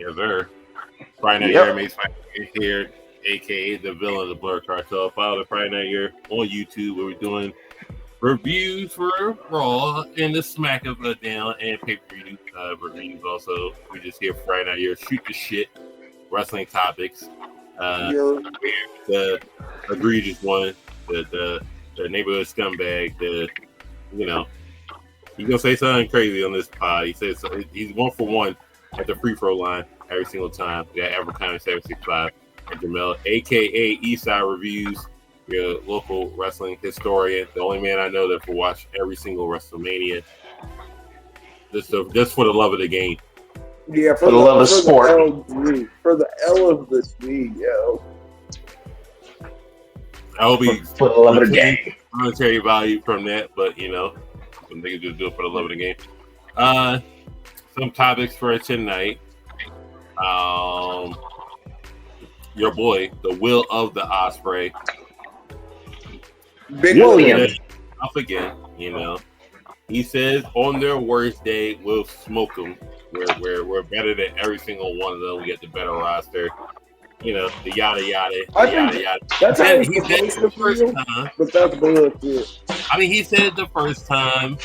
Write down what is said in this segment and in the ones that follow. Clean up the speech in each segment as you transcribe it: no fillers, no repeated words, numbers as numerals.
Yes, sir. Friday Night Yerrr makes here, aka the villain of the Blur Cartel. Follow the Friday Night Yerrr on YouTube where we're doing reviews for Raw and the Smack of the Down and pay-per-view reviews. Also, we just here Friday Night Yerrr, shoot the shit, wrestling topics. The egregious one, the neighborhood scumbag, he's gonna say something crazy on this pod. He says he's 1 for 1 at the free throw line every single time. We got Evercon 765 and Jamel, aka Eastside Reviews, your local wrestling historian, the only man I know that will watch every single WrestleMania. Just for the love of the game. Yeah, for the love of sport. For the L of the C, yo. I hope he for the love of the game. Monetary value from that, but some niggas just do it for the love of the game. Some topics for tonight. Your boy, the Will of the Ospreay. Big William. Up again, He says on their worst day, we'll smoke them. We're better than every single one of them. We got the better roster. The yada yada. That's how he said it the first time. But that's bullshit. I mean, he said it the first time,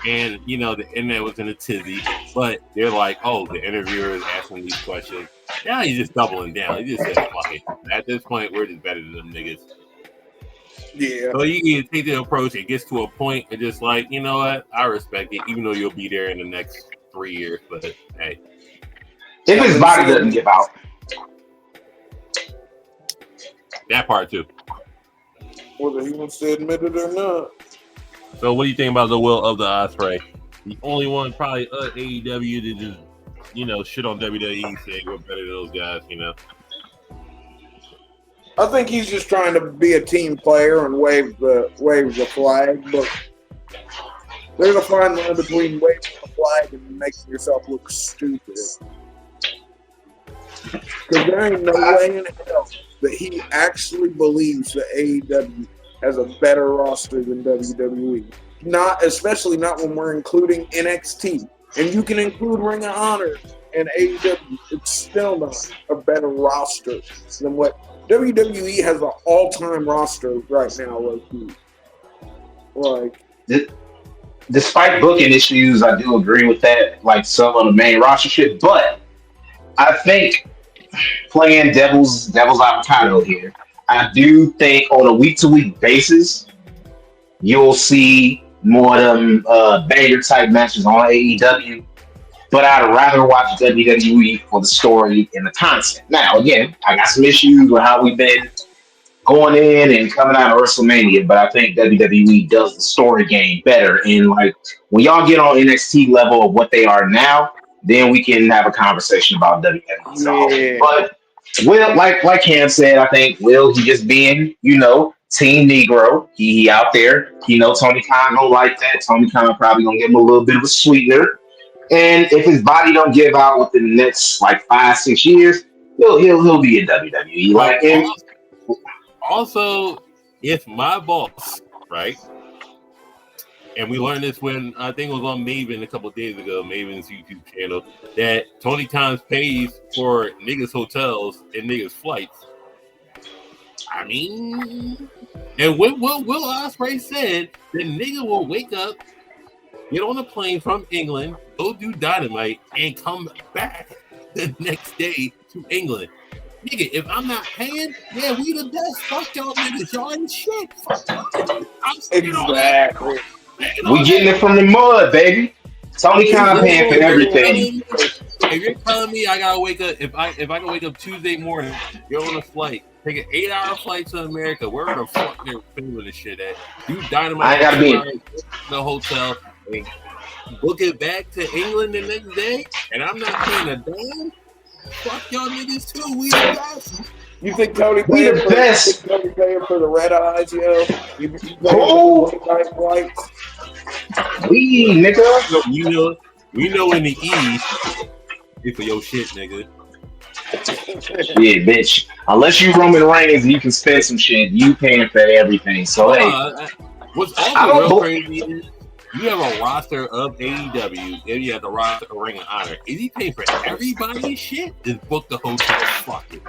and the internet was in a tizzy. But they're like, oh, the interviewer is asking these questions. Now he's just doubling down. He just said, fuck it. At this point, we're just better than them niggas. Yeah. So you can take the approach. It gets to a point, and just like, you know what? I respect it, even though you'll be there in the next 3 years. But hey, if his body doesn't give out. That part too. Whether he wants to admit it or not. So what do you think about the Will of the Ospreay? The only one probably AEW to just shit on WWE, saying we're better than those guys. I think he's just trying to be a team player and wave the flag, but there's a fine line between waving the flag and making yourself look stupid. Because there ain't no way in hell that he actually believes that AEW has a better roster than WWE. Especially not when we're including NXT. And you can include Ring of Honor and AEW. It's still not a better roster than what WWE has an all-time roster right now, low-key. Despite booking issues, I do agree with that, like some of the main roster shit, but I think playing devil's avocado here, I do think on a week-to-week basis, you'll see more of them banger-type matches on AEW, but I'd rather watch WWE for the story and the content. Now, again, I got some issues with how we've been going in and coming out of WrestleMania, but I think WWE does the story game better. And when y'all get on NXT level of what they are now, then we can have a conversation about WWE. Yeah. But Will, like Cam said, I think Will, he just being, Team Negro. He out there. Tony Khan don't like that. Tony Khan probably gonna give him a little bit of a sweetener. And if his body don't give out within the next 5-6 years, he'll be in WWE. Also, if my boss, right? And we learned this when I think it was on Maven a couple of days ago, Maven's YouTube channel, that Tony Khan pays for niggas' hotels and niggas' flights. I mean, and what Will Ospreay said, the nigga will wake up, get on a plane from England, go do Dynamite, and come back the next day to England. Nigga, if I'm not paying, yeah, we the best. Fuck y'all niggas. Y'all ain't shit. Fuck y'all. I'm exactly. We getting it from the mud, baby. Tony Khan paying for everything. If you're telling me I gotta wake up, if I can wake up Tuesday morning, you're on a flight, take an 8-hour flight to America, where the fuck they're filming this shit at? You Dynamite, I gotta be in the hotel, and book it back to England the next day, and I'm not paying a dime. Fuck y'all niggas too. We the best. You think Tony we the best? Tony paying for the red eyes, yo? You we nigga. We know in the East, it's for your shit, nigga. Yeah, bitch. Unless you Roman Reigns and you can spend some shit, you paying for everything. So what's also real crazy is You have a roster of AEW, and you have the roster of Ring of Honor. Is he paying for everybody's shit? Just book the hotel. Fuck it.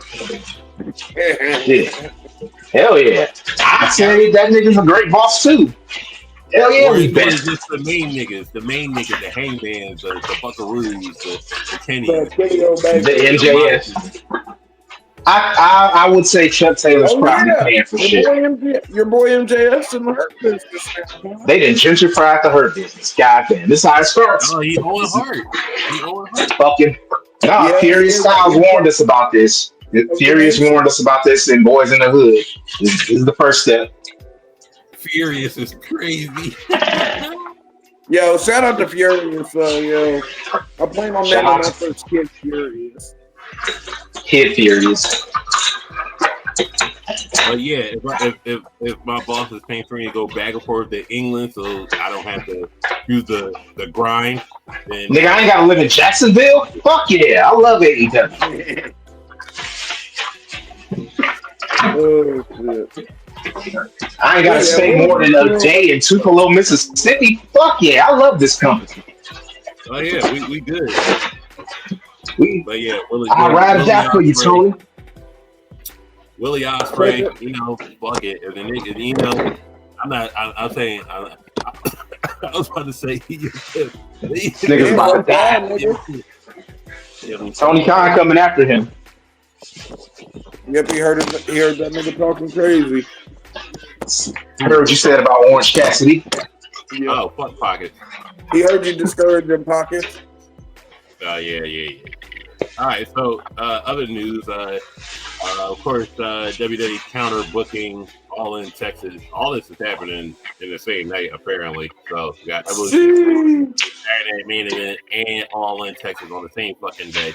Hell yeah. I'd say that nigga's a great boss too. Hell yeah, or we it's best. just the main niggas, the Hangmans, the Buckaroos, the Kenny's, the MJF. I would say Chuck Taylor's probably paying for shit. Your boy MJF's in the Hurt Business now. They didn't gentrify the Hurt Business. Goddamn, this is how it starts. Oh, he owned Hurt. Fucking Furious Styles warned us about this. Furious warned us about this in Boys in the Hood. This is the first step. Furious is crazy. Yo, shout out to Furious. Yo, I plan on naming my first kid Furious. Kid Furious. But yeah, if my boss is paying for me to go back and forth to England, so I don't have to use the grind, then nigga, I ain't gotta live in Jacksonville. Fuck yeah, I love AEW. Oh shit. I ain't gotta stay more than a day in Tupelo, Mississippi. Fuck yeah, I love this company. Oh yeah, we good. But yeah, I'll ride or die for you, Tony. Willie Ospreay, you know, fuck it. And the nigga, you know, I'm saying, I was about to say, nigga's about to die. Tony Khan coming after him. Yep, he heard that nigga talking crazy. I heard what you said about Orange Cassidy. Yeah. Oh, fuck Pocket. He heard you discourage them Pockets. Yeah. All right, so other news, of course, WWE counter booking All in Texas. All this is happening in the same night, apparently. So we got Evolution, Saturday main event, and All in Texas on the same fucking day.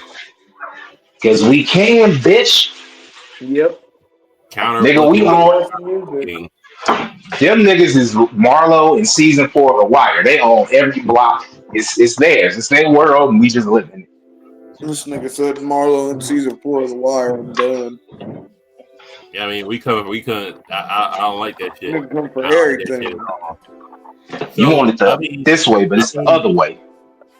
Cause we can, bitch. Yep. Counter nigga, we on. Them niggas is Marlo in season 4 of The Wire. They own every block. It's theirs. It's their world, and we just live in it. This nigga said Marlo in season 4 of The Wire. I'm done. Yeah, I mean, we could. I don't like that shit. We come for everything. You want it this way, but it's the other way.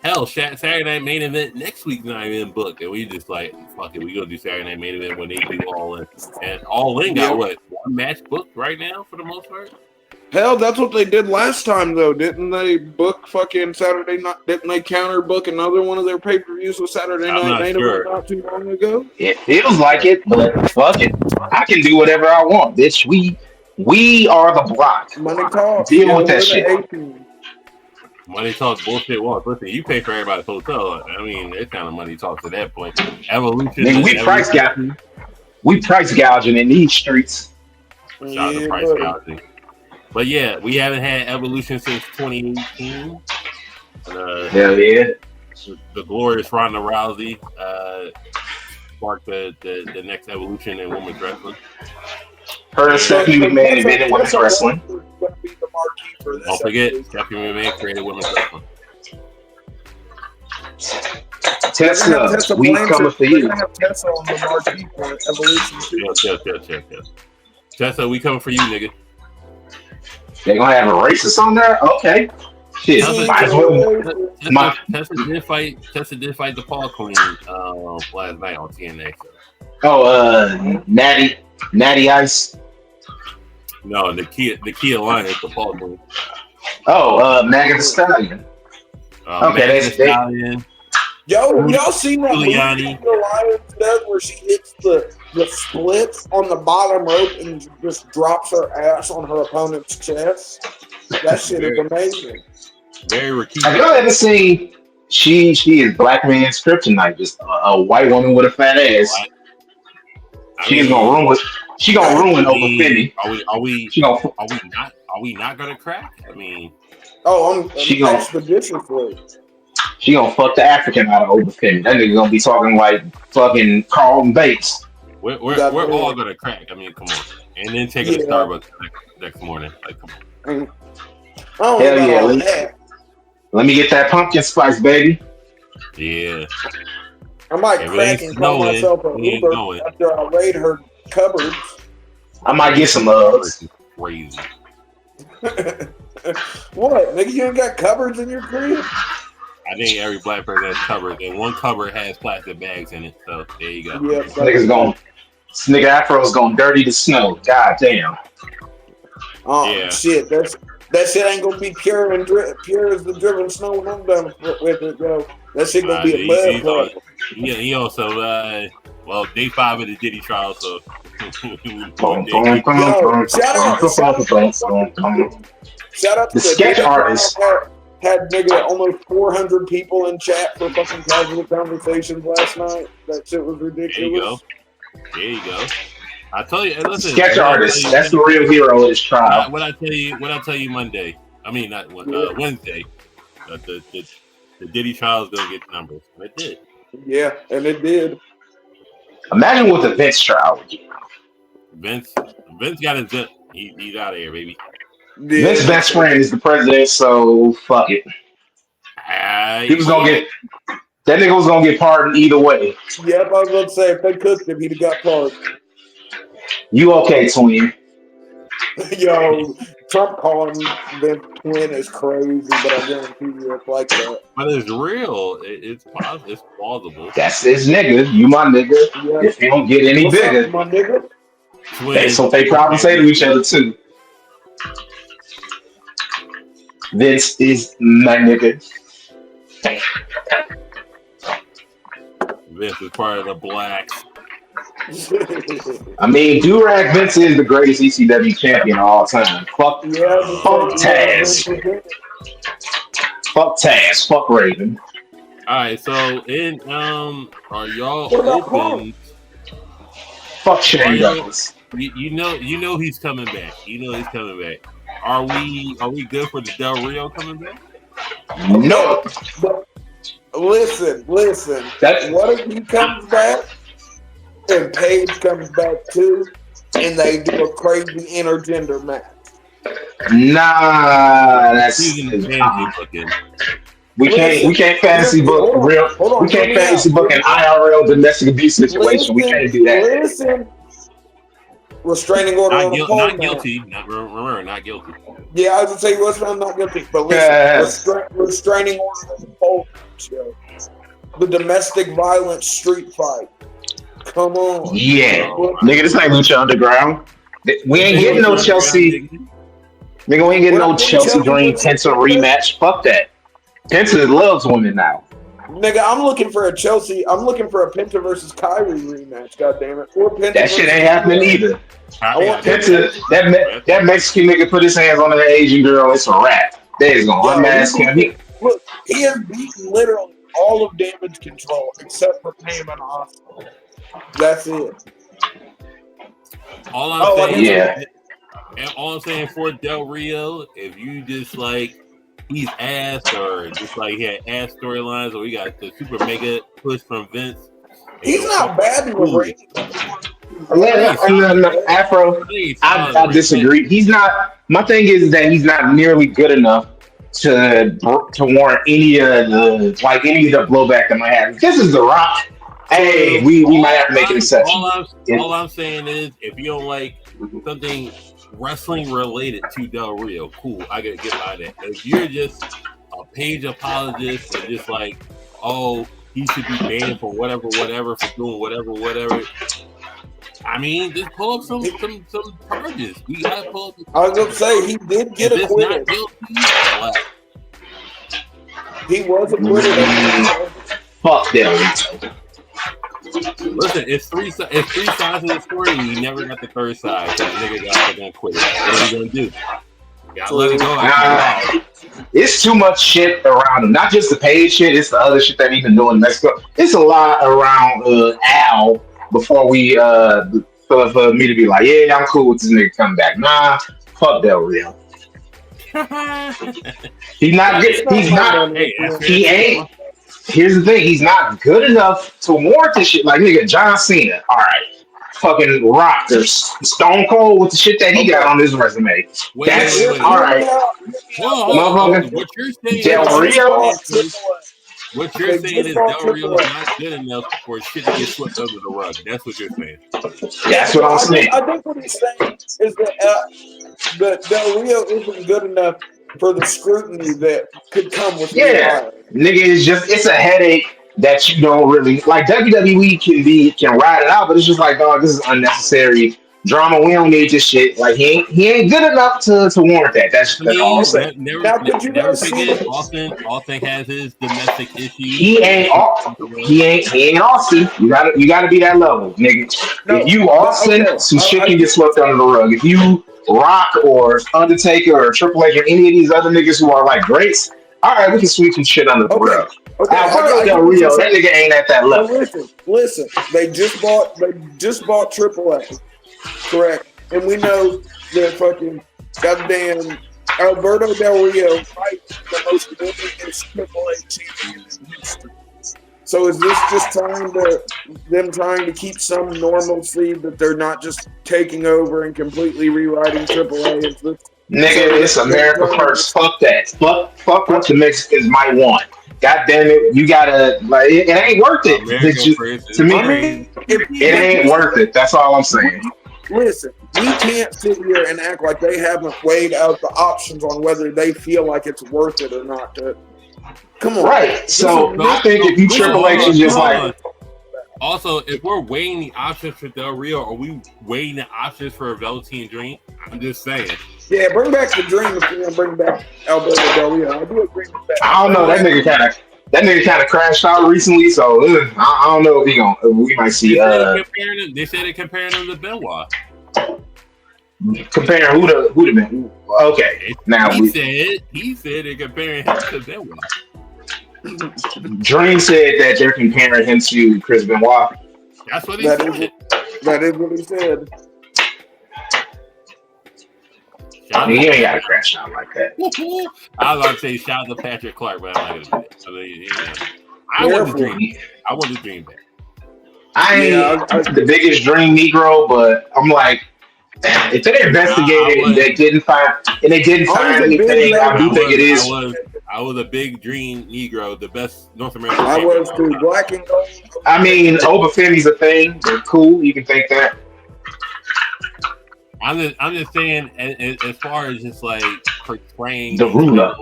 Hell, Saturday Night Main Event next week's not even booked, and we just like, fuck it, we gonna do Saturday Night Main Event when they do All In, and All In got what, one match booked right now for the most part. Hell, that's what they did last time though, didn't they? Book fucking Saturday night? Didn't they counter book another one of their pay-per-views with Saturday Night Main Event not too long ago? It feels like it, but fuck it, I can do whatever I want, bitch. We are the block. Money talk. Deal with that shit. Money talks bullshit. Well, listen, you pay for everybody's hotel. I mean, it's kind of money talks at that point. Evolution. Man, we price gouging in these streets. Shout out to price gouging. But yeah, we haven't had Evolution since 2018. Hell yeah. The glorious Ronda Rousey sparked the next evolution in women's wrestling. Her and Stephanie McMahon invented women's wrestling. Don't forget, Stephanie McMahon created women's wrestling. Tessa, we coming for you. Tessa on the marquee for Evolution. Yes. Tessa, we coming for you, nigga. They gonna have a racist on there? Okay. Shit. Tessa did fight the Paul Queen last night on TNA. So. Oh, Natty Ice. No, Nakia Lyons, the Paul Queen. Oh, Megan Thee Stallion. Okay, Stallion. Yo, y'all seen that Giuliani. movie the Lions does where she hits the splits on the bottom rope and just drops her ass on her opponent's chest? That shit is amazing. Very Rikishi. Have y'all ever seen? She is black man's kryptonite, just a white woman with a fat ass. She's gonna ruin. She gonna ruin over Finny. Are we not gonna crack? I mean, I'm expeditiously. She gonna fuck the African out of Overfin. That nigga gonna be talking like fucking Carlton Bates. We're all gonna crack. I mean, come on. And then take it to Starbucks next morning. Like, come on. Hell yeah. Let me get that pumpkin spice, baby. Yeah. I might crack and call myself an Uber after I raid her cupboards. I might get some Uggs. Crazy. What, nigga? You ain't got cupboards in your crib? I think every black person has cupboards, and one cupboard has plastic bags in it. So there you go. Yeah, This nigga Afro's going dirty to snow. God damn. Oh Yeah. shit, that shit ain't gonna be pure as the driven snow when I'm done with it, bro. That shit gonna be a mud puddle. He also, well, day 5 of the Diddy trial, so. Yo, shout out to the sketch artist. Had nigga almost 400 people in chat for fucking casual conversations last night. That shit was ridiculous. There you go. I tell you, listen, sketch artist. That's the real hero of this trial. What I tell you Monday. I mean, not Wednesday. The Diddy trial is gonna get numbers, and it did. Yeah, and it did. Imagine what the Vince trial would get. Vince got his zip. He's out of here, baby. Yeah. Vince's best friend is the president, so fuck it. He was gonna get that nigga was gonna get pardoned either way. Yep, I was about to say if they cooked him, he'd have got pardoned. You okay, twin? Yo, Trump calling Vince twin is crazy, but I guarantee you it's like that. But it's real. It's plausible. That's his nigga. You my nigga. Yeah. If he don't get any bigger, up, my nigga? That's what they probably say to each other too. Vince is my nigga. Vince is part of the blacks. I mean, Durag Vince is the greatest ECW champion of all time. Fuck Taz. Fuck Taz. Fuck Raven. All right, so are y'all open? Fuck Shane Douglas. You know he's coming back. Are we good for the Del Rio coming back? No. Listen. What if he comes back and Paige comes back too, and they do a crazy intergender match? Nah, that's we can't fantasy book real. We can't fantasy book an IRL domestic abuse situation. We can't do that. Listen. Restraining order on the not guilty. Not guilty. Yeah, I was gonna say I'm not guilty, but listen, restraining order on the pole show. The domestic violence street fight. Come on. Yeah. Nigga, this ain't Lucha Underground. We ain't getting no Chelsea. Nigga, we ain't getting no Chelsea Dream Penta rematch. Fuck that. Penta loves women now. Nigga, I'm looking for a Penta versus Kyrie rematch, goddammit. Or Penta that shit ain't happening either. I want Penta, that Mexican nigga put his hands on that Asian girl, it's a wrap. They is gonna unmask him. Look, he has beaten literally all of Damage Control except for Pam and Austin. That's it. All I'm saying for Del Rio, if you just like he's ass or just like he had ass storylines, or we got the super mega push from Vince. He's not bad in the ring. Afro, I disagree. He's not. My thing is that he's not nearly good enough to warrant any of the blowback that might happen. This is The Rock. Hey, we might have to make an exception. All I'm saying is, if you don't like something wrestling related to Del Rio, cool, I gotta get by that. If you're just a Page apologist and just like, oh, he should be banned for whatever, for doing whatever. I mean, just pull up some charges. We gotta pull up. I was gonna say he did get acquitted. He was acquitted. Fuck Del Rio. Listen, it's three sides of the story, and you never got the third side. So that nigga got to quit it. What are you gonna do? You gotta let it go. It's too much shit around him. Not just the Page shit. It's the other shit that he's been doing in Mexico. It's a lot around Al before we for me to be like, yeah, I'm cool with this nigga coming back. Nah, fuck Del Rio. He's not good. He ain't. Here's the thing, he's not good enough to warrant this shit. Like, nigga, John Cena, all right. Fucking Rock, there's Stone Cold with the shit that he got on his resume. That's all right. What you're saying Del Rio? What you're saying is Del Rio is not good enough for shit to get swept under the rug. That's what you're saying. That's what I'm saying. I think what he's saying is that Del Rio isn't good enough for the scrutiny that could come with Yeah, rewiring. nigga, it's a headache that you don't really like. WWE can ride it out, but it's just like, dog, this is unnecessary drama. We don't need this shit. Like he ain't good enough to warrant that. That's all I'm Please, saying. Now, could you never guys see forget. the Austin has his domestic issues. He ain't Austin. You gotta be that level, nigga. If no? you But Austin, okay, some shit I can get do. swept under the rug. If you Rock or Undertaker or Triple H or any of these other niggas who are like greats, all right, we can sweep some shit under the Okay, rug. okay, Alberto I Del get what you're Rio, that saying. nigga ain't at that But level. listen. They just bought Triple A, correct? And we know that fucking goddamn Alberto Del Rio might be the most winningest Triple A champion in history. So is this just trying to keep some normalcy that they're not just taking over and completely rewriting Triple A? Is this Nigga, so it's that they're America trying to first. just, Fuck that. Fuck I, what the Mexicans might want. God damn it, you gotta like it ain't worth it. America first To is me, I mean, crazy. it ain't worth it. That's all I'm saying. listen, we can't sit here and act like they haven't weighed out the options on whether they feel like it's worth it or not. Come on. Right. So I think if you This is Triple H is big just time. like, Also, if we're weighing the options for Del Rio, are we weighing the options for Velveteen Dream? I'm just saying. Yeah, bring back the dream if you want to bring back Alberto Del Rio. I do agree with that. I don't know, that nigga kind of crashed out recently, so I don't know if we might see They said they're comparing him to Benoit. comparing who to man. Okay, now he said they're comparing him to Benoit. Dream said that they're comparing him to Chris Benoit. That's what he said. That is what he said. He ain't got to crash out like that. I was about to say shout out to Patrick Clark, but I'm not gonna do that. I want the dream. I want the dream back. I ain't the biggest Dream Negro, but I'm like, if they investigated and they didn't find anything, I do think it is. I was a big Dream Negro, the best North American. I was too. Black and gold. I mean, Obafemi's a thing. They're cool. You can think that. I'm just saying, as far as just like portraying the ruler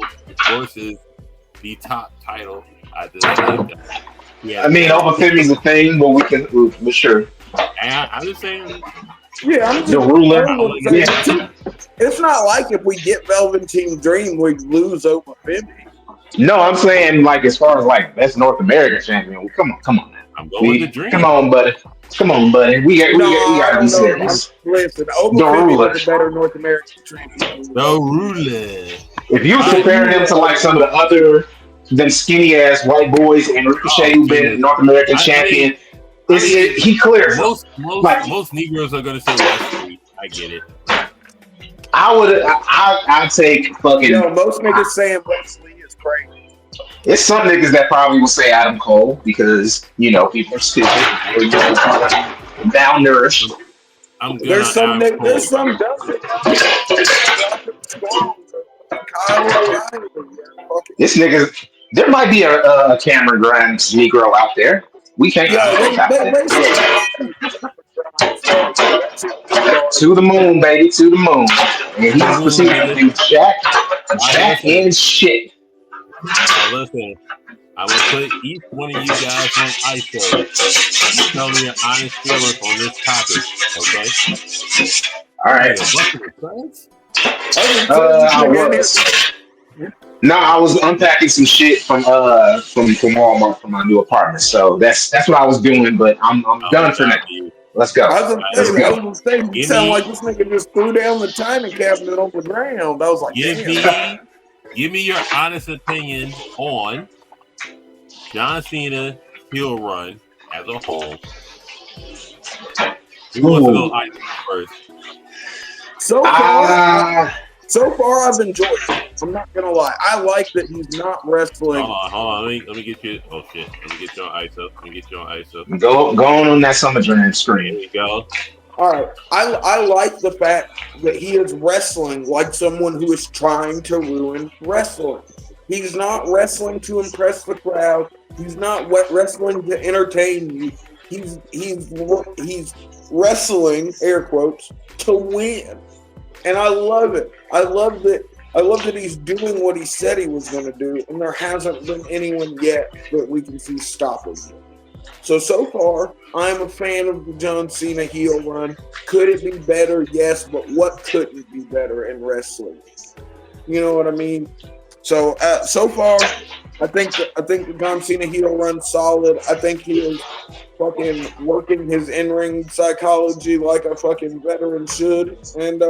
versus the top title, I just like that. Yeah, I mean, Obafemi's a thing, but we can, for sure. I'm just saying. Yeah, I'm just the ruler. It's not like if we get Velveteen Dream, we lose Obafemi. No, I'm saying like as far as like best North American champion. Come on. I'm going with the Dream. Come on, buddy. We gotta be serious. Listen, Obafemi was a better North American champion. The ruler. If you compare him to like some of the other them skinny ass white boys and Ricochet who've been North American champion, he clears. Most Negroes are gonna say Wesley. I get it. I'd take fucking. Yo, most niggas saying Wesley is crazy. It's some niggas that probably will say Adam Cole because people are stupid or malnourished. There's some dumb This nigga, there might be a Cameron Grimes Negro out there. We can't. To the moon, baby, to the moon. And he's proceeding to do jack and shit. Now listen, I'm gonna put each one of you guys on ISO. You tell me your honest feelings on this topic, okay? All right. I was unpacking some shit from Walmart from my new apartment. So that's what I was doing, but I'm done for now. Let's go. I was saying, you sound like this nigga just threw down the timing cabinet on the ground. I was like, give me your honest opinion on John Cena heel run as a whole. Who wants to go ISO first? So far, I've enjoyed it. I'm not gonna lie. I like that he's not wrestling. Hold on. Let me get you. Oh shit. Let me get you on ISO. Go on that SummerSlam screen. There you go. All right. I like the fact that he is wrestling like someone who is trying to ruin wrestling. He's not wrestling to impress the crowd. He's not wrestling to entertain you. He's wrestling, air quotes, to win. And I love it. I love that I love that he's doing what he said he was going to do, and there hasn't been anyone yet that we can see stopping him. So far, I'm a fan of the John Cena heel run. Could it be better? Yes, but what couldn't be better in wrestling? You know what I mean? So far, I think the John Cena heel run's solid. I think he is fucking working his in-ring psychology like a fucking veteran should, and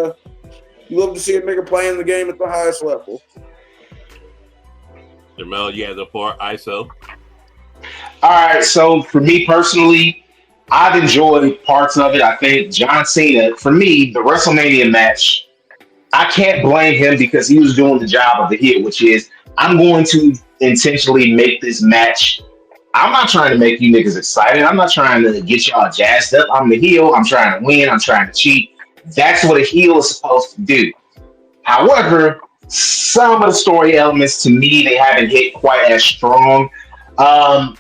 you love to see a nigga playing the game at the highest level. Jamel, you have the floor. ISO. All right, so for me personally, I've enjoyed parts of it. I think John Cena, for me, the WrestleMania match, I can't blame him because he was doing the job of the heel, which is I'm going to intentionally make this match. I'm not trying to make you niggas excited. I'm not trying to get y'all jazzed up. I'm the heel. I'm trying to win. I'm trying to cheat. That's what a heel is supposed to do. However, some of the story elements to me, they haven't hit quite as strong. Um,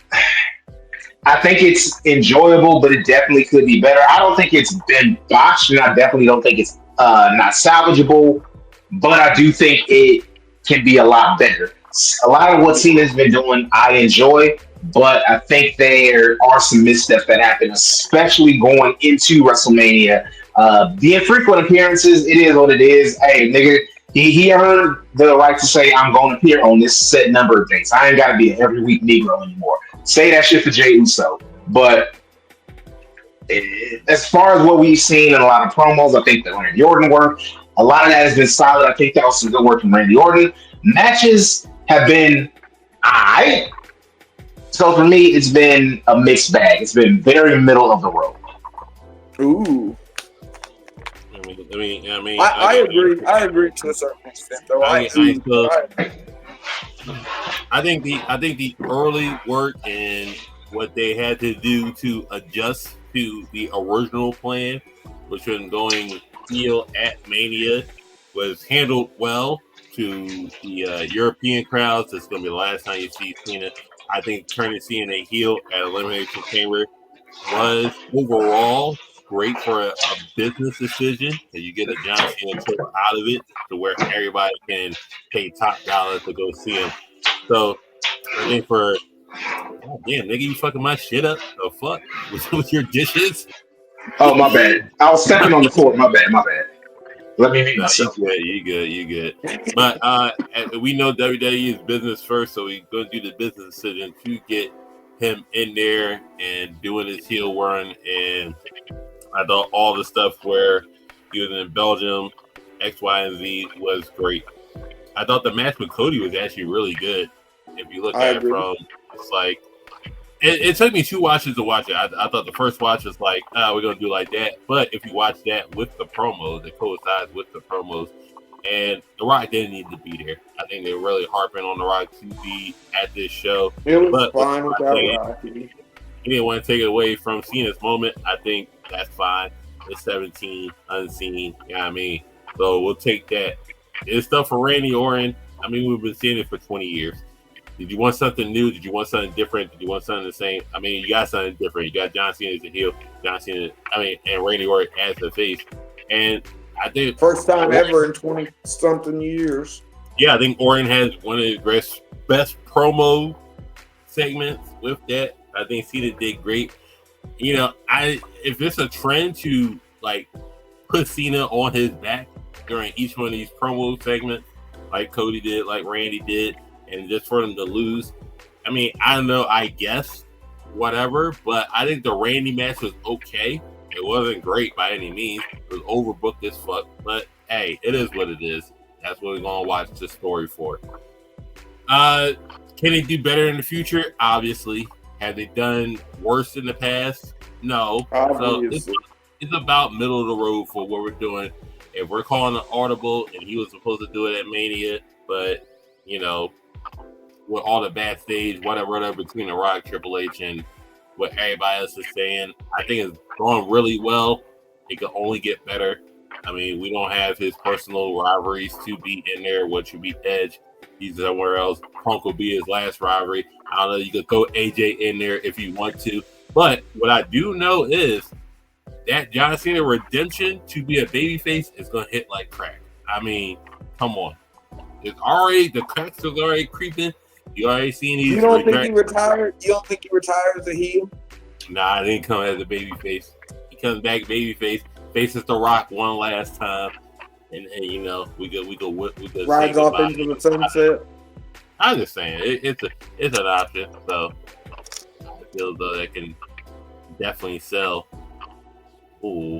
I think it's enjoyable, but it definitely could be better. I don't think it's been botched, and I definitely don't think it's not salvageable, but I do think it can be a lot better. A lot of what Cena's been doing, I enjoy, but I think there are some missteps that happen, especially going into WrestleMania. The infrequent appearances, it is what it is. Hey, nigga, he earned the right to say, I'm going to appear on this set number of days. I ain't got to be an every week Negro anymore. Say that shit for Jey Uso. But as far as what we've seen in a lot of promos, I think that Randy Orton work. A lot of that has been solid. I think that was some good work from Randy Orton. Matches have been aight. So for me, it's been a mixed bag. It's been very middle of the road. Ooh. I agree. I agree to a certain extent, though. I think the early work and what they had to do to adjust to the original plan, which was going heel at Mania, was handled well to the European crowds. It's going to be the last time you see Cena. I think turning Cena heel at Elimination Chamber was overall great for a business decision, and you get a John Cena tour out of it to where everybody can pay top dollar to go see him. So I think for damn nigga, you fucking my shit up. The fuck with your dishes? Oh my bad. I was stepping on the floor. My bad. Let me mute myself. You good. But we know WWE is business first, so we're gonna do the business decision to get him in there and doing his heel run. And I thought all the stuff where he was in Belgium, X, Y, and Z was great. I thought the match with Cody was actually really good. If you look at it from, it's like, it took me 2 watches to watch it. I thought the first watch was like, we're going to do like that. But if you watch that with the promos, it coincides with the promos. And The Rock didn't need to be there. I think they're really harping on The Rock to be at this show. It was fine without Rock. He didn't want to take it away from Cena's moment. I think that's fine. It's 17, unseen. You know what I mean? So we'll take that. It's stuff for Randy Orton. I mean, we've been seeing it for 20 years. Did you want something new? Did you want something different? Did you want something the same? I mean, you got something different. You got John Cena as a heel, and Randy Orton as the face. And I think first time ever in 20-something years. Yeah, I think Orton has one of his best promo segments with that. I think Cena did great. You know, if it's a trend to like put Cena on his back during each one of these promo segments, like Cody did, like Randy did, and just for them to lose, I mean, I don't know, I guess, whatever, but I think the Randy match was okay. It wasn't great by any means. It was overbooked as fuck, but hey, it is what it is. That's what we're going to watch this story for. Can they do better in the future? Obviously. Have they done worse in the past? No. Obviously. So it's about middle of the road for what we're doing. If we're calling an audible, and he was supposed to do it at Mania, but, you know, with all the backstage, whatever between The Rock, Triple H, and what everybody else is saying, I think it's going really well. It can only get better. I mean, we don't have his personal rivalries to be in there, which would be Edge. He's somewhere else. Punk will be his last rivalry. I don't know. You could throw AJ in there if you want to. But what I do know is that John Cena redemption to be a babyface is going to hit like crack. I mean, come on. it's already the cracks are already creeping. You already seen these. You don't think he retired? You don't think he retired as a heel? Nah, I didn't come as a babyface. He comes back babyface, faces The Rock one last time, and you know we go rides off into the sunset. I'm just saying it's an option, so I feel though that can definitely sell. Ooh,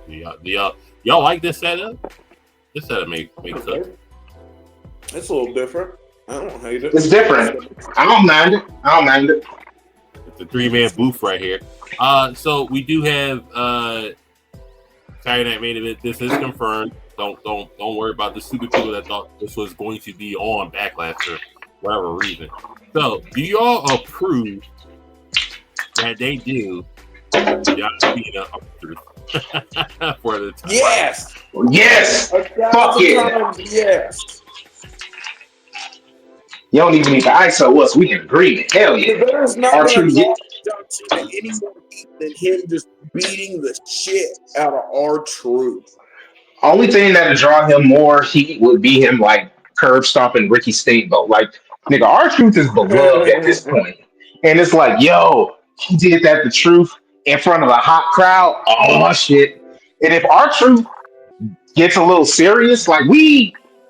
y'all like this setup? This setup makes sense. It's a little different. I don't hate it. It's different. I don't mind it. It's a 3-man booth right here. So we do have Saturday Night Main Event. This is confirmed. Don't worry about the stupid people that thought this was going to be on Backlash for whatever reason. So, do y'all approve that they do John Cena for the time? Yes. Fuck yeah. Yes. You don't even need to ISO us. We can agree. Hell yeah. There's not going to draw John Cena any more heat than him just beating the shit out of R-Truth. Only thing that would draw him more heat would be him like curb stomping Ricky Steamboat. Like, nigga, R-Truth is beloved at this point. And it's like, yo, he did that to Truth in front of a hot crowd. Oh shit. And if R-Truth gets a little serious, like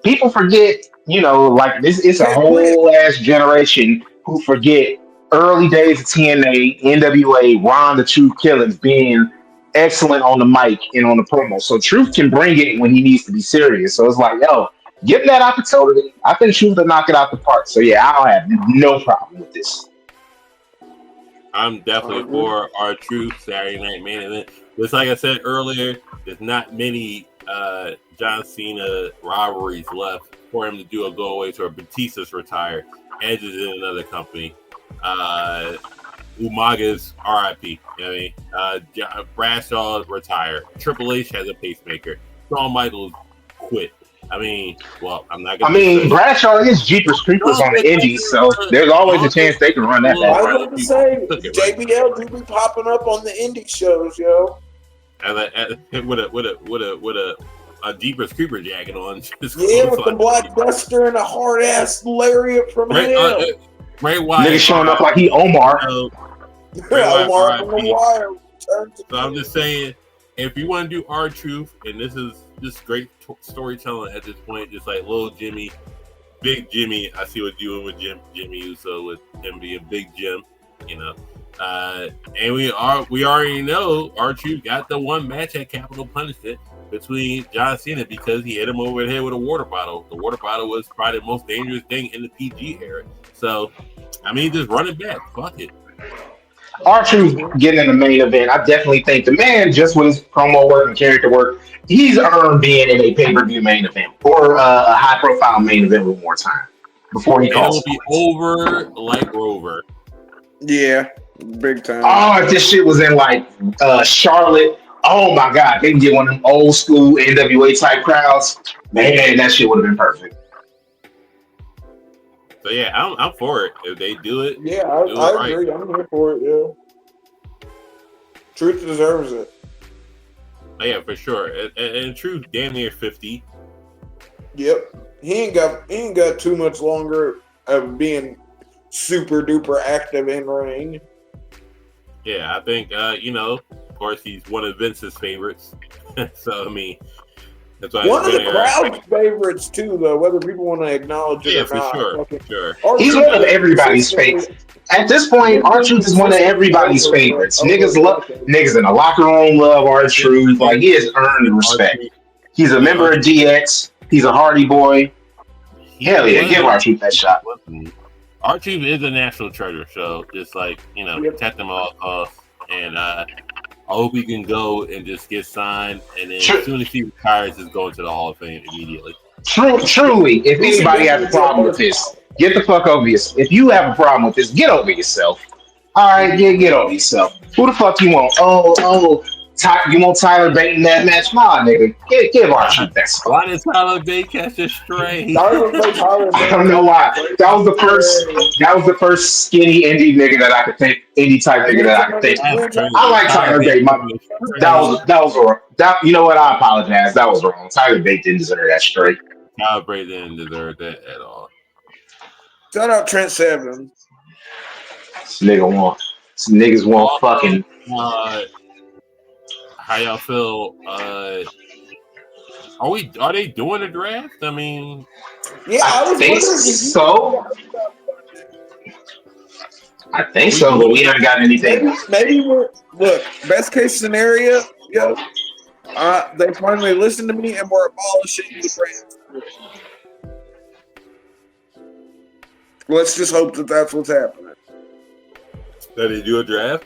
people forget, you know, like this is a whole ass generation who forget early days of TNA, NWA, Ron the Truth Killings being excellent on the mic and on the promo. So Truth can bring it when he needs to be serious. So it's like, yo, give him that opportunity. I think Truth will knock it out the park. So yeah, I'll have no problem with this. I'm definitely for R-Truth Saturday Night Main Event. Just like I said earlier, there's not many John Cena rivalries left for him to do a go away tour. Batista's retired. Edge is in another company. Umaga's RIP. You know what I mean? Bradshaw retired. Triple H has a pacemaker. Shawn Michaels quit. I mean, well, I'm not going to Bradshaw is Jeepers Creepers on the indies, so there's always a chance they can run that back. I was going to say, JBL do be popping up on the indie shows, yo. With a Jeepers Creeper jacket on. Yeah, with the black duster and a hard ass lariat from hell. Ray Wyatt. Nigga showing up like he Omar. Omar from the Wire. So I'm just saying, if you want to do R-Truth, and this is just great storytelling at this point, just like little Jimmy, big Jimmy, I see what you're doing with Jimmy Uso, with him being Big Jim, you know. And we already know R-Truth got the one match at Capital Punishment between John Cena because he hit him over the head with a water bottle. The water bottle was probably the most dangerous thing in the PG era. So, I mean, just run it back. Fuck it. R-Truth getting in the main event, I definitely think the man, just with his promo work and character work, he's earned being in a pay-per-view main event or a high-profile main event one more time before he calls. It'll be over like Rover. Yeah, big time. Oh, if this shit was in like Charlotte, oh my God, they can get one of them old school NWA type crowds. Man, that shit would have been perfect. So yeah, I'm for it. If they do it, yeah, I agree. I'm here for it. Yeah, Truth deserves it. Oh, yeah, for sure. And Truth, damn near 50. Yep, he ain't got too much longer of being super duper active in ring. Yeah, I think you know, of course, he's one of Vince's favorites. So I mean, that's why one of the crowd's favorites too, though. Whether people want to acknowledge it or not, for sure. He's one of everybody's favorites. At this point, R-Truth is one of everybody's favorites. Niggas in the locker room love R-Truth. Like, he has earned respect. He's a member of DX. He's a Hardy boy. Hell yeah, give R-Truth that shot. R-Truth is a national treasure, so just like, you know, protect him at all costs. And I hope he can go and just get signed, and then as soon as he retires, just go into the Hall of Fame immediately. Truly, if anybody has a problem with this, get the fuck over yourself. If you have a problem with this, get over yourself. All right, get over yourself. Who the fuck you want? You want Tyler Bate in that match? Nah, nigga. Give R-Truth that spot. Why did Tyler Bate catch a stray? I don't know why. That was the first skinny indie nigga that I could think. Indie type nigga that I could think. I like Tyler Bate. That was wrong. You know what? I apologize. That was wrong. Tyler Bate didn't deserve that straight. Kyle Bray didn't deserve that at all. Shout out Trent Seven. Some niggas want fucking. How y'all feel? Are they doing a draft? I mean, yeah, I think so. I think so, but we haven't got anything. Maybe we're best case scenario. They finally listened to me and we're abolishing the brand. Let's just hope that that's what's happening. That they do a draft?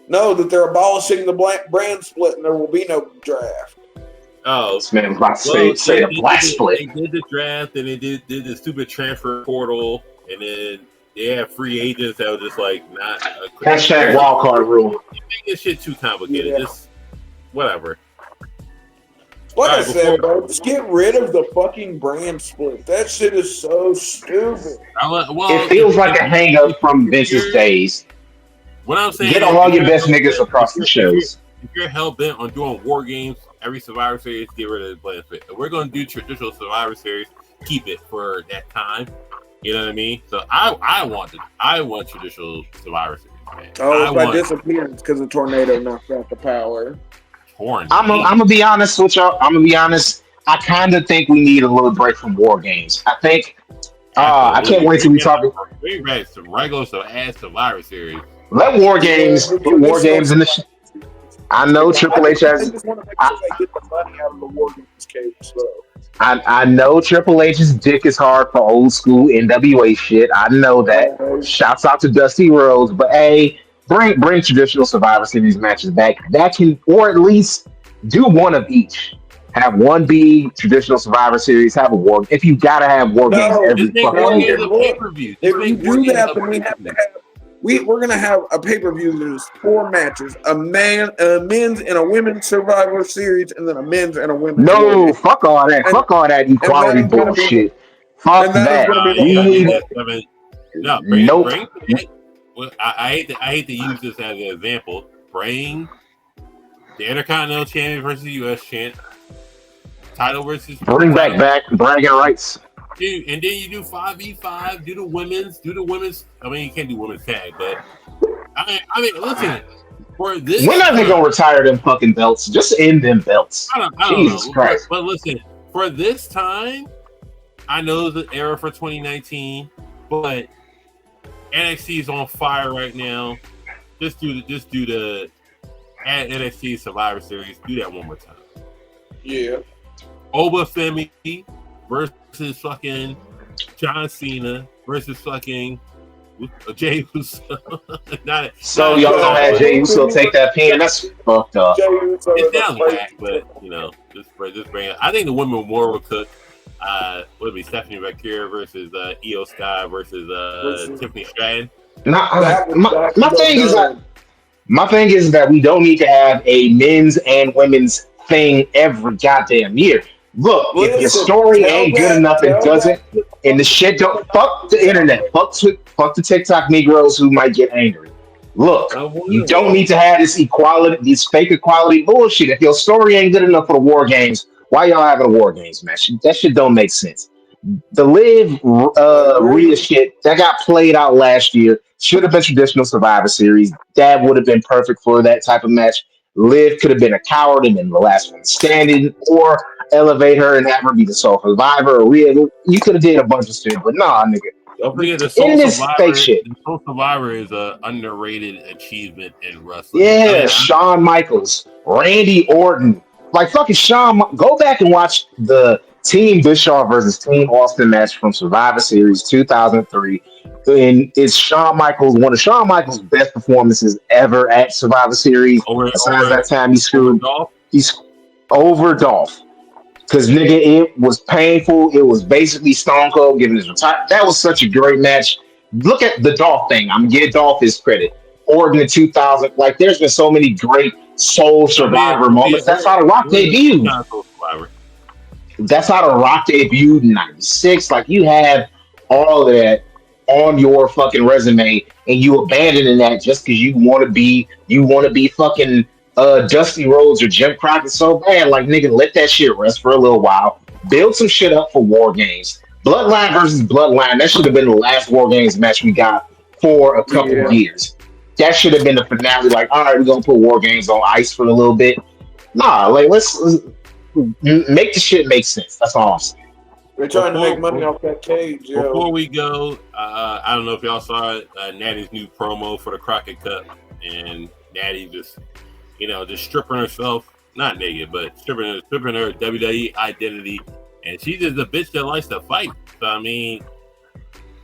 No, that they're abolishing the brand split and there will be no draft. Oh, this man was about to say the black split. They did the draft and they did the stupid transfer portal, and then they have free agents that were just like not. Hashtag wild card rule. You make this shit too complicated. Yeah. Just whatever. Like I said, bro, just get rid of the fucking brand split. That shit is so stupid. It feels like a hang up from Vince's days. What I'm saying, get all your best niggas across the shows. If you're hell bent on doing war games every Survivor Series, get rid of the brand split. If we're gonna do traditional Survivor Series, keep it for that time. You know what I mean? So I want traditional Survivor Series. Man. Oh, it's by disappearance because the tornado knocked out the power. I'm gonna be honest with y'all. I'm gonna be honest. I kind of think we need a little break from war games. I think. I can't wait till we talk. We read some regular ass Survivor Series. Let war games. Put war games in the. I know Triple H has. I know Triple H's dick is hard for old school NWA shit. I know that. Shouts out to Dusty Rhodes, but hey, bring traditional Survivor Series matches back. That can, or at least do one of each. Have one be traditional Survivor Series. Have a war. If you gotta have war games every fucking year. If we do that, then we have to have. We're gonna have a pay-per-view that is 4 matches: a men's and a women's Survivor Series, and then a men's and a women's. No, fuck all that. Fuck all that equality bullshit. Fuck that. I hate to use this as an example. Bring the Intercontinental Champion versus U.S. Champ, title versus. Bring back bragging rights. Dude, and then you do 5v5, do the women's. I mean, you can't do women's tag, but I mean, listen. For this, when are they gonna retire them fucking belts? Just end them belts. I don't Jesus know. Christ! But listen, for this time, I know the era for 2019, but NXT is on fire right now. Just do the at NXT Survivor Series. Do that one more time. Yeah. Oh, Obafemi versus fucking John Cena versus fucking Jey Uso. So y'all gonna have Jey Uso take that pin? That's fucked up. It sounds whack, but you know, just bring it. I think the women more will cook. Would be Stephanie Vaquer versus Io Sky versus Tiffany Stratton. My thing is that we don't need to have a men's and women's thing every goddamn year. Look, if your story ain't good enough, it doesn't, and the shit don't. Fuck the internet. Fuck the TikTok Negroes who might get angry. Look, you don't need to have this equality, this fake equality bullshit. If your story ain't good enough for the war games, why y'all having a war games match? That shit don't make sense. The Liv Rhea shit that got played out last year should have been traditional Survivor Series. That would have been perfect for that type of match. Liv could have been a coward and been the last one standing, or elevate her and have her be the sole survivor. Or Rhea, you could have did a bunch of shit, but nah, nigga. Don't forget the Soul Survivor is an underrated achievement in wrestling. Yeah, Shawn Michaels, Randy Orton. Like fucking Shawn, go back and watch the Team Bischoff versus Team Austin match from Survivor Series 2003. And it's Shawn Michaels, one of Shawn Michaels' best performances ever at Survivor Series. Besides that time he's over Dolph. Because nigga, it was painful. It was basically Stone Cold giving his retirement. That was such a great match. Look at the Dolph thing. I'm gonna give Dolph his credit. Orton in 2000. Like, there's been so many great soul survivor moments. That's how The Rock debuted. That's how The Rock debuted in '96. Like, you have all of that on your fucking resume, and you abandoning that just because you want to be fucking Dusty Rhodes or Jim Crockett so bad. Like, nigga, let that shit rest for a little while. Build some shit up for War Games. Bloodline versus Bloodline. That should have been the last War Games match we got for a couple of Yeah. years. That should have been the finale. Like, all right, we're gonna put War Games on ice for a little bit. Nah, like let's make the shit make sense. That's all I'm saying. They're trying to make money off that cage, yo. Before we go, I don't know if y'all saw it, Natty's new promo for the Crockett Cup, and Natty just, just stripping herself, not naked, but stripping her WWE identity, and she's just a bitch that likes to fight. So I mean,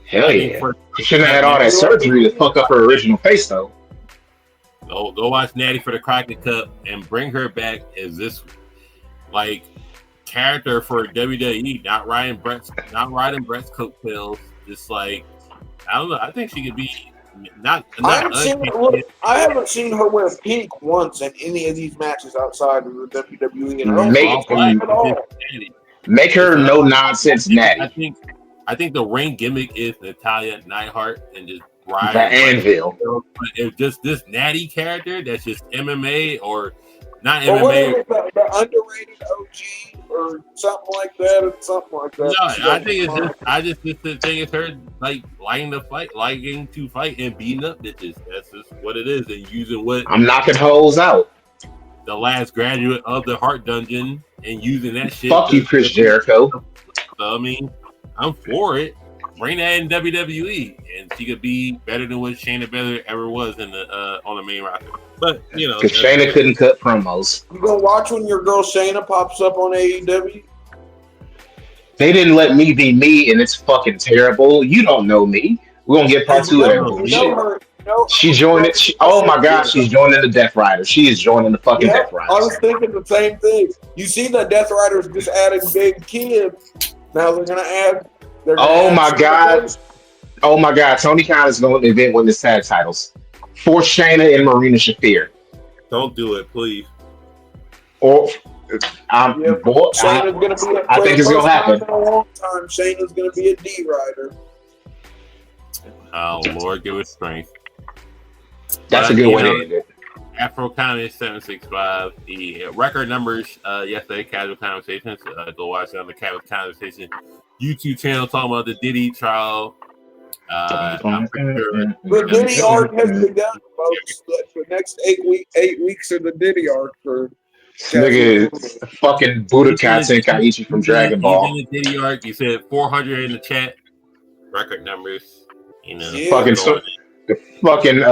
hell yeah, she shouldn't have had all that surgery to fuck up her original face though. Go watch Natty for the Crockett Cup and bring her back as this character for WWE, not riding Brett's coattails. Just I don't know. I think she could be not. I haven't seen her wear pink once in any of these matches outside of the WWE. And make her no nonsense Natty. I think the ring gimmick is Natalya Neidhart and just ride the anvil. But if just this Natty character that's just MMA or not or MMA, the underrated OG or something like that, No, I think it's just the thing is her liking to fight and beating up bitches. That's just what it is, and using what I'm knocking hoes out. The last graduate of the Heart Dungeon and using that shit. Fuck you, Chris Jericho. I mean, I'm for it. Bring that in WWE, and she could be better than what Shayna Baszler ever was in the on the main roster. But because Shayna couldn't cut promos. You gonna watch when your girl Shayna pops up on AEW? They didn't let me be me, and it's fucking terrible. You don't know me. We're gonna get part 2 of that. She joined it. Oh my god, she's joining the Death Rider. She is joining the fucking Death Rider. I was thinking the same thing. You see that Death Riders just added big kids. Now they're gonna add. Oh my god! Tony Khan is going to event win the tag titles for Shayna and Marina Shafir. Don't do it, please. Or I think it's gonna happen. In a long time, Shayna's gonna be a D rider. Oh Lord, give us strength. That's a good way to end it. Afro County 765. The record numbers yesterday. Casual Conversations. Go watch it on the Casual Conversation YouTube channel talking about the Diddy trial. I'm pretty sure the Diddy arc has begun, folks. The next 8 weeks are the Diddy arc for. Nigga, fucking Budokai Tenkaichi from Dragon Ball. He's in the Diddy arc. You said 400 in the chat. Record numbers. The fucking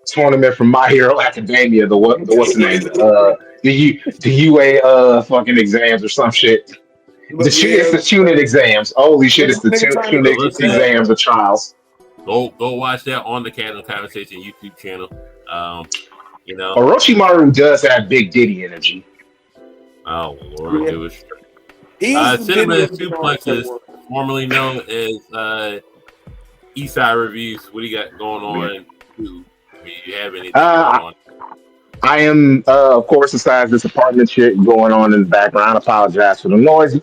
tournament from My Hero Academia. What's the name? The UA fucking exams or some shit. It's the Tunit exams. Holy shit! It's the Tunit exams or trials. Go watch that on the Casual Conversation YouTube channel. Orochimaru does have big Diddy energy. Oh Lord, it was. Cinnamon Suplexes, formerly known as Eastside Reviews. What do you got going on? Do you have anything going on? I am, of course, besides this apartment shit going on in the background. I apologize for the noise.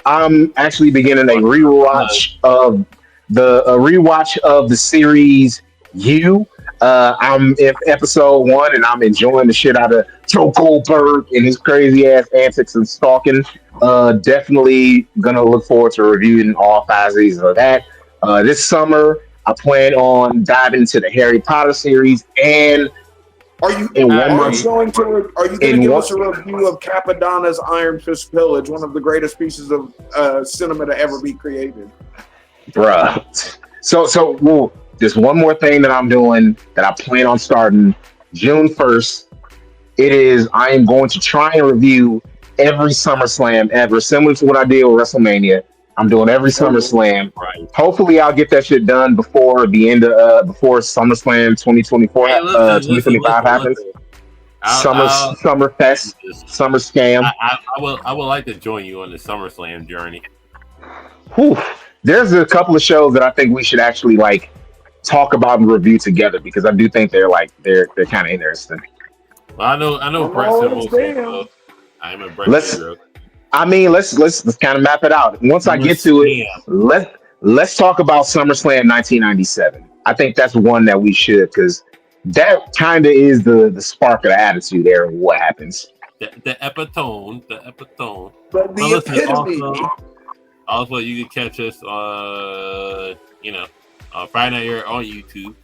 I'm actually beginning a rewatch of the series You. I'm in episode 1, and I'm enjoying the shit out of Joe Goldberg and his crazy ass antics and stalking. Definitely gonna look forward to reviewing all 5 seasons of that. This summer, I plan on diving into the Harry Potter series and. Are you going to give us a review of Capadonna's Iron Fist Pillage, one of the greatest pieces of cinema to ever be created? Bruh. So there's one more thing that I'm doing that I plan on starting June 1st. I am going to try and review every SummerSlam ever, similar to what I did with WrestleMania. I'm doing every SummerSlam. Right. Hopefully, I'll get that shit done before the end of before SummerSlam 2024, 2025 happens. Summerfest, Summer Scam. I would like to join you on the SummerSlam journey. Whew. There's a couple of shows that I think we should actually talk about and review together because I do think they're kind of interesting. Well, I know Brett. I'm a Brett. Let's kind of map it out. Once I get to it, let's talk about SummerSlam 1997. I think that's one that we should, because that kind of is the spark of the attitude there of what happens. the epitome. But the listen, epitome. also, you can catch us, Friday Night Yerrr on YouTube.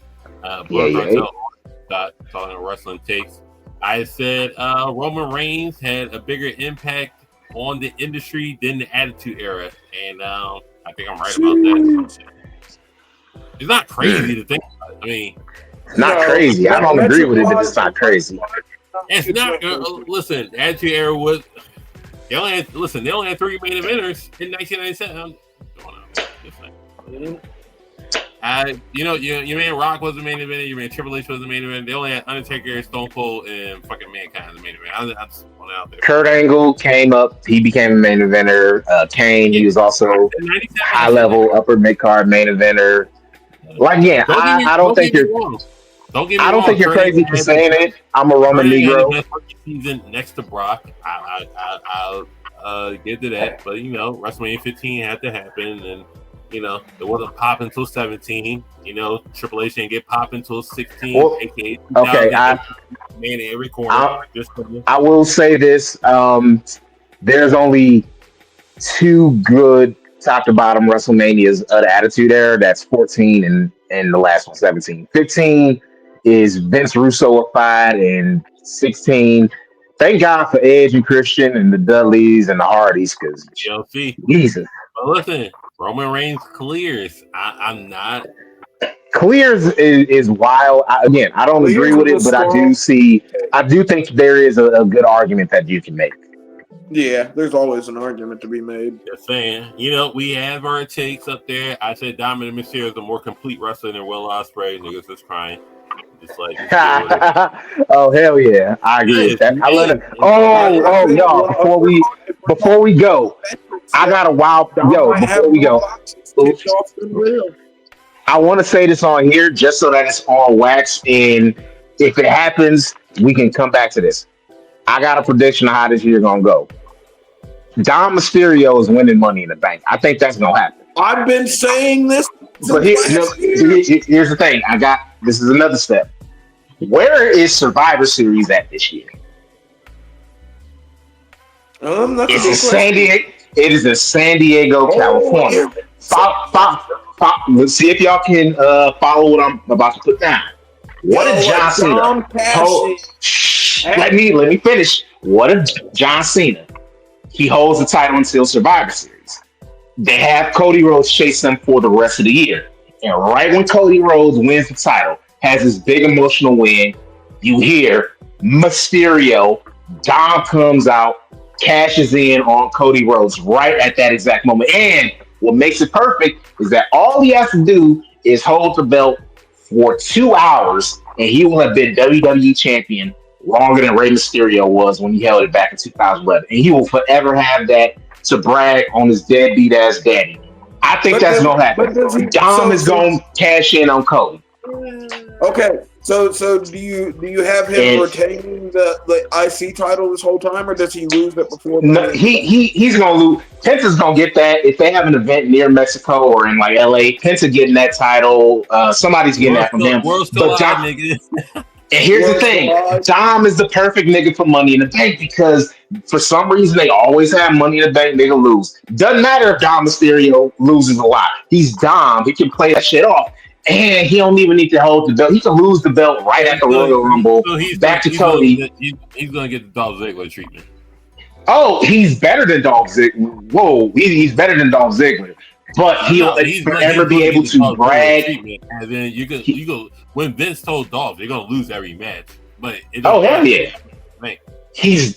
Talking wrestling takes. I said Roman Reigns had a bigger impact on the industry than the Attitude Era, and I think I'm right about that. It's not crazy to think about it. I mean, not crazy. I don't agree with it, but it's not crazy. It's not. Listen, the Attitude Era was. They only had 3 main eventers in 1997. Your man Rock was the main event. Your man Triple H was the main event. They only had Undertaker, Stone Cold, and fucking Mankind as the main event. I just want out there. Kurt Angle came up. He became a main eventer. Kane, he was also high level, upper mid card main eventer. Like, yeah, I don't think you're. I don't think you're crazy for saying it. I'm a Roman Negro. Season next to Brock. I'll get to that, but WrestleMania 15 had to happen, and it wasn't popping until 17. Triple H didn't get popping until 16. Well, aka okay, man in every corner. I will say this: there's only 2 good top to bottom WrestleManias of the Attitude Era. That's 14 and the last one, 17. 15 is Vince Russo-ified, and 16. Thank God for Edge and Christian and the Dudleys and the Hardys, because Jesus. But listen, Roman Reigns clears. I'm not. Clears is wild. I don't agree with it, but I do think there is a good argument that you can make. Yeah, there's always an argument to be made. Just saying. We have our takes up there. I said Dominic Mysterio is a more complete wrestler than Will Ospreay. Niggas is crying. Just like, oh hell yeah, I agree with that. I love it. Oh y'all, before we go, I got a wild before we go. I want to say this on here just so that it's on wax, and if it happens, we can come back to this. I got a prediction of how this year gonna go. Dom Mysterio is winning Money in the Bank. I think that's gonna happen. I've been saying this. But here's the thing. This is another step. Where is Survivor Series at this year? It's in San Diego. It is in San Diego, California. Let's see if y'all can follow what I'm about to put down. What if John Cena? Let me finish. What if John Cena? He holds the title until Survivor Series. They have Cody Rhodes chase him for the rest of the year. And right when Cody Rhodes wins the title, has this big emotional win, you hear Mysterio, Dom comes out, cashes in on Cody Rhodes right at that exact moment. And what makes it perfect is that all he has to do is hold the belt for 2 hours, and he will have been WWE champion longer than Rey Mysterio was when he held it back in 2011. And he will forever have that to brag on his deadbeat ass daddy. I think that's gonna happen. Dom is gonna cash in on Cody. Okay, so do you have him retaining the IC title this whole time, or does he lose it before? No, he's gonna lose. Penta's gonna get that if they have an event near Mexico or in like LA. Penta getting that title. Somebody's getting that from him. But Dom, and here's the thing: Dom is the perfect nigga for Money in the Bank, because for some reason they always have Money in the Bank nigga lose. Doesn't matter if Dom Mysterio loses a lot. He's Dom. He can play that shit off. And he don't even need to hold the belt. He can lose the belt right at the Royal Rumble. Back to Cody. He's going to get the Dolph Ziggler treatment. Oh, he's better than Dolph Ziggler. Whoa, he's better than Dolph Ziggler. But he'll forever be able to brag. And then you go when Vince told Dolph, they're going to lose every match. But hell yeah. Man. He's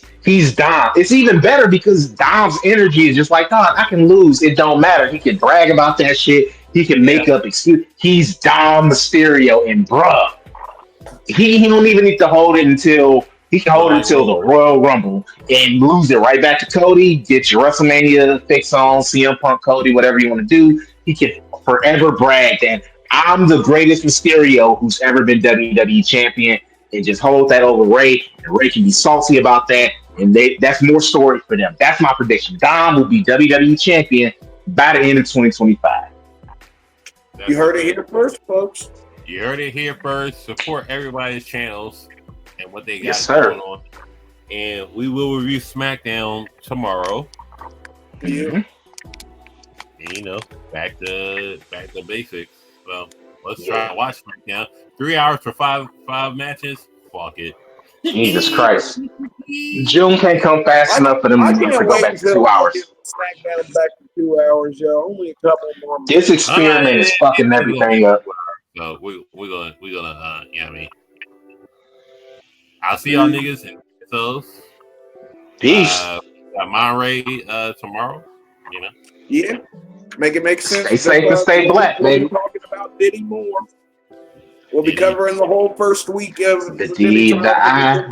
Dom. It's even better because Dom's energy is just like, God, I can lose. It don't matter. He can brag about that shit. He can make up excuse. He's Dom Mysterio, and bruh, he don't even need to hold it until the Royal Rumble and lose it right back to Cody. Get your WrestleMania fix on, CM Punk, Cody, whatever you want to do. He can forever brag that I'm the greatest Mysterio who's ever been WWE champion, and just hold that over Ray, and Ray can be salty about that, and that's more story for them. That's my prediction. Dom will be WWE champion by the end of 2025. You heard it here first, folks. You heard it here first. Support everybody's channels and what they got going on. and we will review SmackDown tomorrow. Yeah. And, you know, back to basics. So let's try to watch SmackDown. 3 hours for five matches. Fuck it. Jesus Christ. June can't come fast enough for them I to can't go wait back to until 2 hours. SmackDown back to 2 hours, yo. Only a couple more months. This experiment is fucking everything up. So we're gonna you know what I mean. I'll see y'all niggas in episodes. Peace. Monterey tomorrow. You know. Yeah. Make it make sense. Stay safe and stay black, baby. We're talking about Diddy more. We'll be covering the whole first week of The D, the I.